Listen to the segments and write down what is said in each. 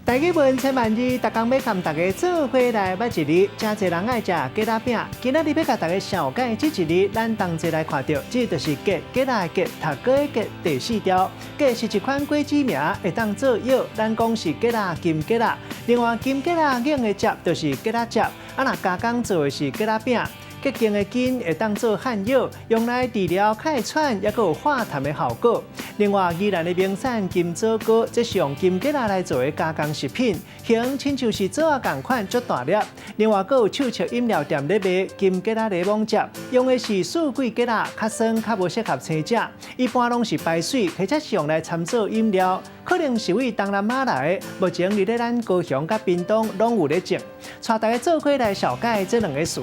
大家问千万字，逐工要跟大家做伙来捌一日，真侪人爱食鸡仔饼。今仔日要甲大家小解这一日，咱同齐来看到，这就是鸡仔的鸡，读过的鸡第四条。鸡是一款果子名，会当做药，咱讲是鸡仔、金鸡仔。另外，金鸡仔用的汁就是鸡仔汁，啊若加工做的是鸡仔饼。结晶的筋会当做汉药，用来治疗哮喘，也有化痰的效果。另外，宜兰的名产金枣糕，这是用金桔来做的加工食品，形亲像是枣啊同款，足大粒。另外，还有手摇饮料店咧卖金桔柠檬汁，用的是四季桔仔，较酸，较无适合青食。一般拢是排水，或者是用来掺做饮料。可能是为东南亚来的，目前伫咧咱高雄甲屏东拢有咧种。带大家做伙来小解这两个词。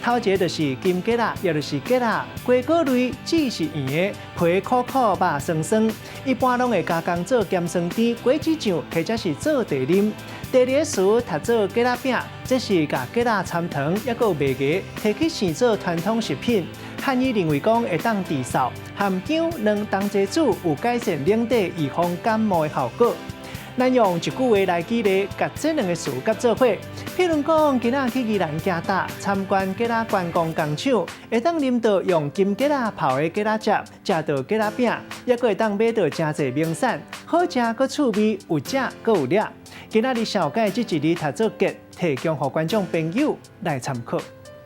头一个就是金桔仔，也就是桔仔，瓜果类，籽是圆的，皮苦苦，肉酸酸。一般拢会加工做咸酸甜、果子酱，或者是做茶啉。第二个词读做桔仔饼，这是甲桔仔掺糖，也有麦芽，提去生做传统食品。汉医认为讲会当治嗽，含姜、两同齐煮，有改善冷底、预防感冒的效果。咱用一句话来举例，甲这两个词甲做伙。譬如讲，今仔去宜兰行大参观桔仔观光工厂，会当啉到用金桔仔泡的桔仔汁，食到桔仔饼，也会当买到真侪名产，好食佮趣味，有食佮有料。今仔日小解这一日读做鸡，提供予观众朋友来参考。